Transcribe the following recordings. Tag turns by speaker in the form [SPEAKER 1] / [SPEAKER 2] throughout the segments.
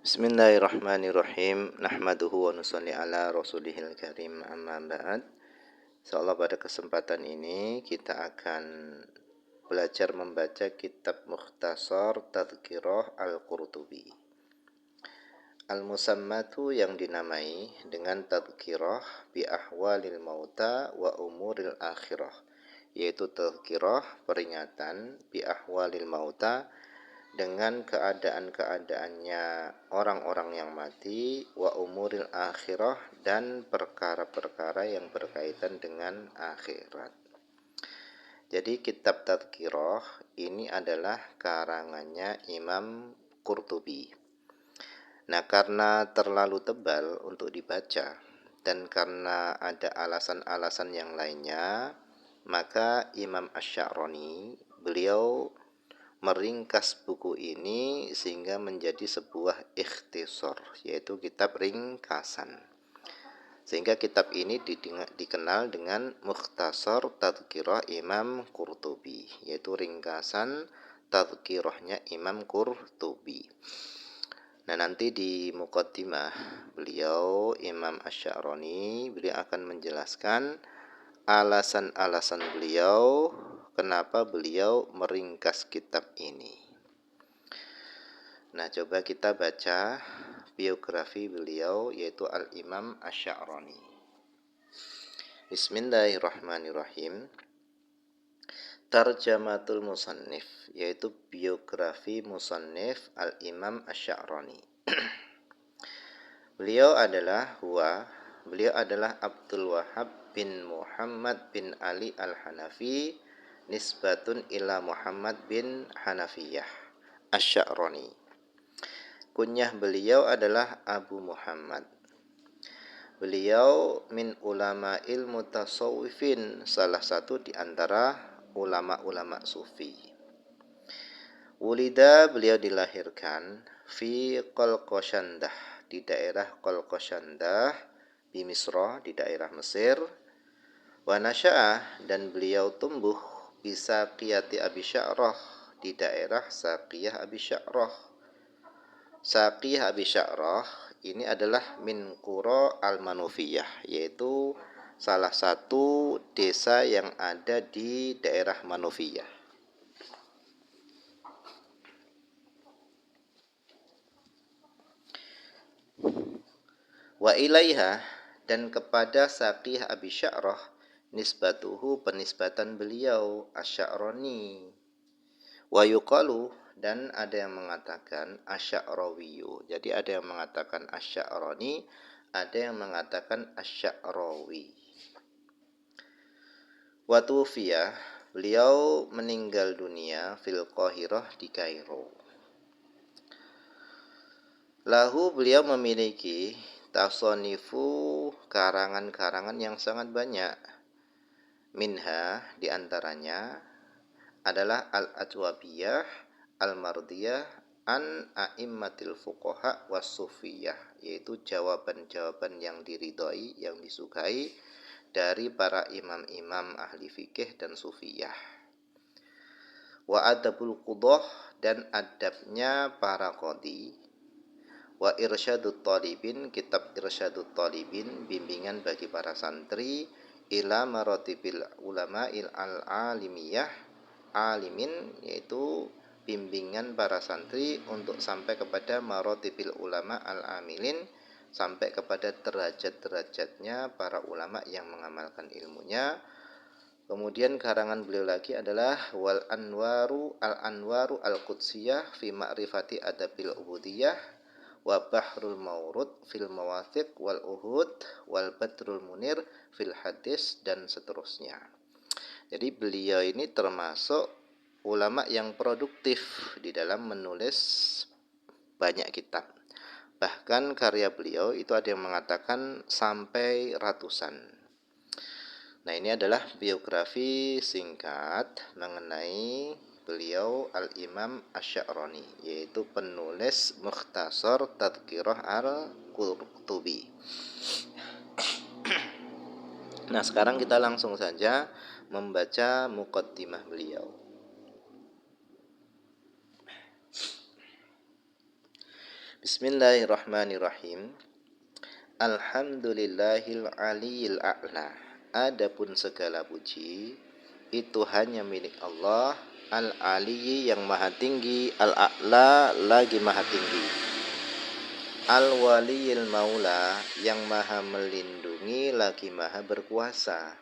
[SPEAKER 1] Bismillahirrahmanirrahim. Nahmaduhu wa nusalli ala rasulihil karim, amma ba'd. Insyaallah pada kesempatan ini kita akan belajar membaca kitab Mukhtasar Tadhkirah Al-Qurtubi. Al-Musammatu yang dinamai dengan Tadhkirah bi ahwalil mauta wa umuril akhirah, yaitu tadhkirah peringatan bi ahwalil mauta dengan keadaan-keadaannya orang-orang yang mati, wa umuril akhirah, dan perkara-perkara yang berkaitan dengan akhirat. Jadi kitab Tadhkirah ini adalah karangannya Imam Qurtubi. Nah, karena terlalu tebal untuk dibaca dan karena ada alasan-alasan yang lainnya, maka Imam Asy-Sya'rani beliau meringkas buku ini sehingga menjadi sebuah ikhtisar, yaitu kitab ringkasan. Sehingga kitab ini dikenal dengan Mukhtasar Tadhkirah Imam Qurtubi, yaitu ringkasan tadhkirahnya Imam Qurtubi. Nah, nanti di muqaddimah beliau Imam Asy-Sya'rani beliau akan menjelaskan alasan-alasan beliau kenapa beliau meringkas kitab ini. Nah, coba kita baca biografi beliau, yaitu Al-Imam Asy-Sya'rani. Bismillahirrahmanirrahim. Tarjamatul Musannif, yaitu biografi Musannif Al-Imam Asy-Sya'rani. Beliau adalah Abdul Wahhab bin Muhammad bin Ali Al-Hanafi, nisbatun ila Muhammad bin Hanafiyah Asy-Sya'rani. Kunyah beliau adalah Abu Muhammad. Beliau min ulama'il mutasawwifin, salah satu di antara ulama-ulama sufi. Wulida, beliau dilahirkan fi Qalqasyandah, di daerah Qalqasyandah di Misra, di daerah Mesir. Wa nasya'ah, dan beliau tumbuh bi Saqiyati Abi Sya'rah, di daerah Saqiyah Abi Sya'rah. Saqiyah Abi Sya'rah ini adalah min Qura Al-Manufiyah, yaitu salah satu desa yang ada di daerah Manufiyah. Wa ilaiha, dan kepada Saqiyah Abi Sya'rah nisbatuhu, penisbatan beliau Asy-Sya'rani. Wa yuqalu, dan ada yang mengatakan Asy-Sya'rawiyu. Jadi ada yang mengatakan Asy-Sya'rani, ada yang mengatakan Asy-Sya'rawi. Wa tufiya, beliau meninggal dunia fil Qahirah, di Kairo. Lahu, beliau memiliki tasanifu, karangan-karangan yang sangat banyak. Minha, diantaranya adalah Al-Ajwabiyah, Al-Mardiyah, an a'immatil fuqaha was sufiyah, yaitu jawaban-jawaban yang diridhoi, yang disukai dari para imam-imam ahli fikih dan sufiyah. Wa adabul qudah, dan adabnya para qadhi. Wa irsyadut talibin, kitab irsyadut talibin, bimbingan bagi para santri, ila maratibil ulama'il al-alimiyah, alimin, yaitu bimbingan para santri untuk sampai kepada maratibil ulama al-amilin, sampai kepada derajat-derajatnya para ulama yang mengamalkan ilmunya. Kemudian karangan beliau lagi adalah wal anwaru al-qudsiyah fi ma'rifati adabil ubudiyah, wa bahrul mawrud fil mawathiq wal uhud wal badrul munir fil hadis, dan seterusnya. Jadi beliau ini termasuk ulama yang produktif di dalam menulis banyak kitab. Bahkan karya beliau itu ada yang mengatakan sampai ratusan. Nah, ini adalah biografi singkat mengenai beliau Al-Imam Asy-Sya'rani, yaitu penulis Mukhtasar Tadhkirah Al-Qurtubi. Nah, sekarang kita langsung saja membaca muqaddimah beliau. Bismillahirrahmanirrahim. Alhamdulillahil aliyil a'la. Adapun segala puji itu hanya milik Allah, al-aliyyi yang maha tinggi, al-a'la lagi maha tinggi, al-waliyil maula yang maha melindungi lagi maha berkuasa,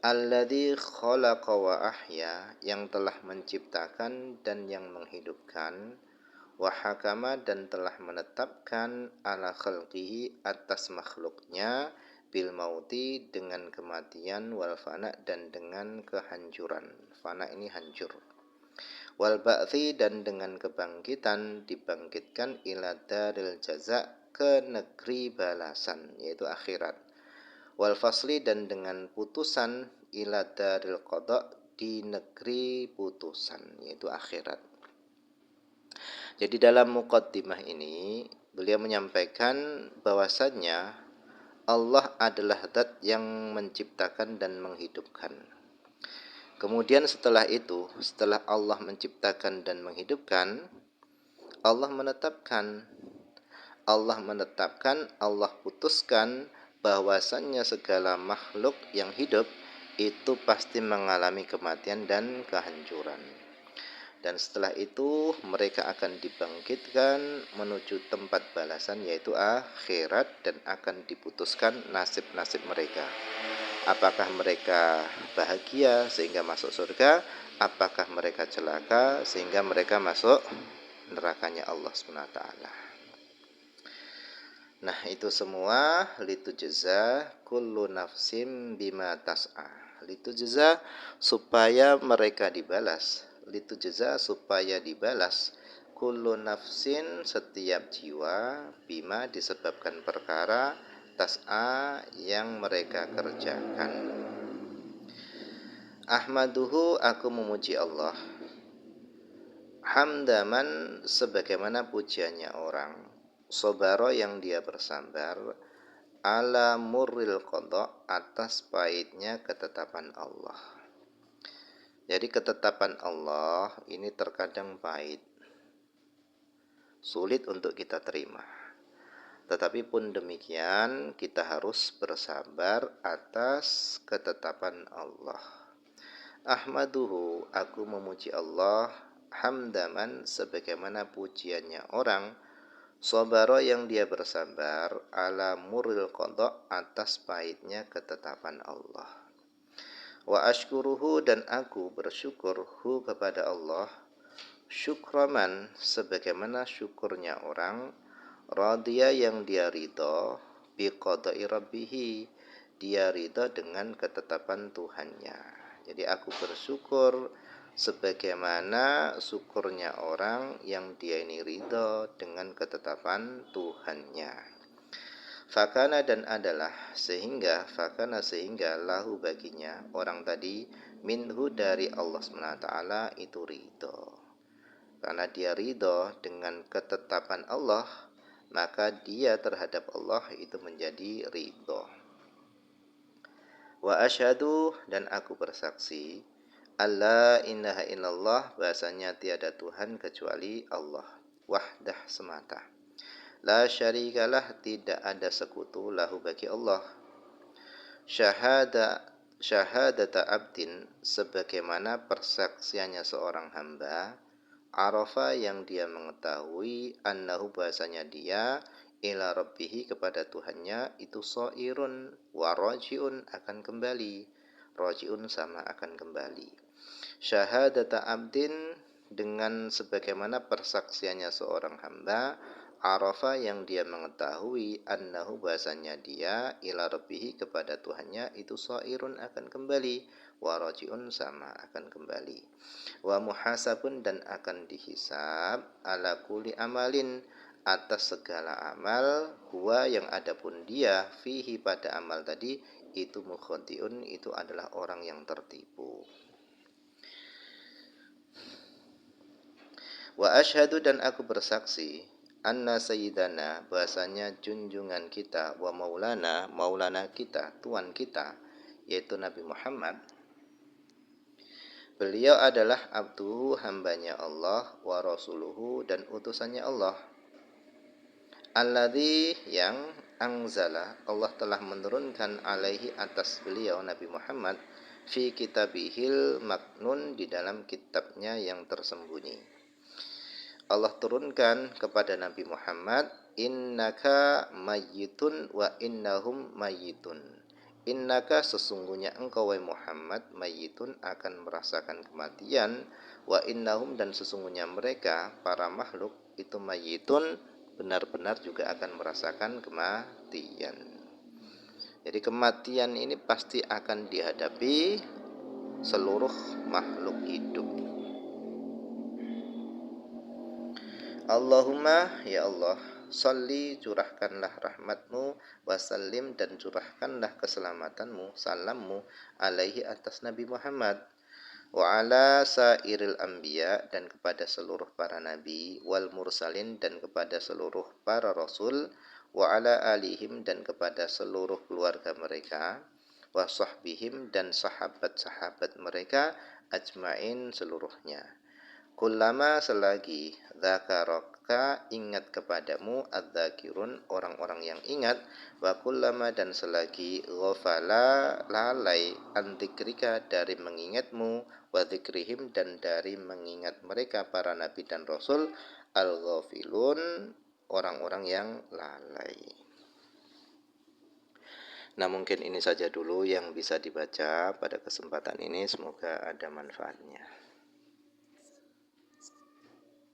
[SPEAKER 1] alladzi khalaqa wa ahya yang telah menciptakan dan yang menghidupkan, wa hakama dan telah menetapkan ala khalqihi atas makhluknya, bil mauti dengan kematian, wal fana dan dengan kehancuran. Fana ini hancur. Wal ba'thi dan dengan kebangkitan, dibangkitkan ila daril jaza ke negeri balasan yaitu akhirat. Wal fasli dan dengan putusan ila daril qada di negeri putusan yaitu akhirat. Jadi dalam muqaddimah ini beliau menyampaikan bahwasannya Allah adalah zat yang menciptakan dan menghidupkan. Kemudian setelah itu, setelah Allah menciptakan dan menghidupkan, Allah menetapkan, Allah putuskan bahwasannya segala makhluk yang hidup itu pasti mengalami kematian dan kehancuran. Dan setelah itu mereka akan dibangkitkan menuju tempat balasan yaitu akhirat dan akan diputuskan nasib-nasib mereka. Apakah mereka bahagia sehingga masuk surga, apakah mereka celaka sehingga mereka masuk nerakanya Allah SWT. Nah, itu semua litujza kullu nafsim bima tas'a. Litujza supaya mereka dibalas, litujza supaya dibalas, kullu nafsin setiap jiwa, bima disebabkan perkara, tas'a yang mereka kerjakan. Ahmaduhu aku memuji Allah, hamdaman sebagaimana pujiannya orang, sobaro yang dia bersabar, ala murril qada atas pahitnya ketetapan Allah. Jadi ketetapan Allah ini terkadang pahit, sulit untuk kita terima. Tetapi pun demikian kita harus bersabar atas ketetapan Allah. Ahmaduhu aku memuji Allah, hamdaman sebagaimana pujiannya orang, sobaro yang dia bersabar, ala murril qada atas pahitnya ketetapan Allah. Wa ashkuruhu dan aku bersyukur hu kepada Allah, syukraman sebagaimana syukurnya orang, radhiya yang dia ridha, biqada'i rabbihi dia ridha dengan ketetapan Tuhannya. Jadi aku bersyukur sebagaimana syukurnya orang yang dia ini ridha dengan ketetapan Tuhannya. Fakana dan adalah sehingga lahu baginya orang tadi minhu dari Allah SWT itu ridho. Karena dia ridho dengan ketetapan Allah, maka dia terhadap Allah itu menjadi ridho. Wa asyhadu dan aku bersaksi, alla ilaha illallah bahasanya tiada Tuhan kecuali Allah, wahdah semata. La syarikalah tidak ada sekutu lahu bagi Allah. Syahadata abdin sebagaimana persaksiannya seorang hamba, arafa yang dia mengetahui annahu bahasanya dia ila rabbihi kepada Tuhannya itu soirun wa rajiun akan kembali. Rajiun sama akan kembali. Syahadata abdin dengan sebagaimana persaksiannya seorang hamba, arafa yang dia mengetahui annahu bahasanya dia ila rabbihi kepada Tuhannya itu soirun akan kembali, wa rajiun sama akan kembali, wa muhasabun dan akan dihisab ala kulli amalin atas segala amal, huwa yang adapun dia fihi pada amal tadi itu mukhadiun itu adalah orang yang tertipu. Wa asyhadu dan aku bersaksi anna sayyidana bahasanya junjungan kita, wa maulana kita, tuan kita yaitu Nabi Muhammad, beliau adalah abduhu hambanya Allah, wa rasuluhu dan utusannya Allah. alladzi yang anzala Allah telah menurunkan alaihi atas beliau Nabi Muhammad fi kitabihil maknun di dalam kitabnya yang tersembunyi. Allah turunkan kepada Nabi Muhammad, innaka mayyitun wa innahum mayyitun. Innaka sesungguhnya engkau wahai Muhammad mayyitun akan merasakan kematian, wa innahum dan sesungguhnya mereka para makhluk itu mayyitun benar-benar juga akan merasakan kematian. Jadi kematian ini pasti akan dihadapi seluruh makhluk hidup. Allahumma ya Allah, salli curahkanlah rahmatmu, wasallim dan curahkanlah keselamatanmu, salammu alaihi atas Nabi Muhammad, wa ala sairil anbiya dan kepada seluruh para nabi, wal mursalin dan kepada seluruh para rasul, wa ala alihim dan kepada seluruh keluarga mereka, wa sahbihim dan sahabat-sahabat mereka, ajmain seluruhnya. Kullama selagi dzakaraka ingat kepadamu adzakirun orang-orang yang ingat, wa kullama dan selagi ghafala lalai an dzikrika dari mengingatmu, wa dzikrihim dan dari mengingat mereka para nabi dan rasul, al ghafilun orang-orang yang lalai. Nah, mungkin ini saja dulu yang bisa dibaca pada kesempatan ini, semoga ada manfaatnya.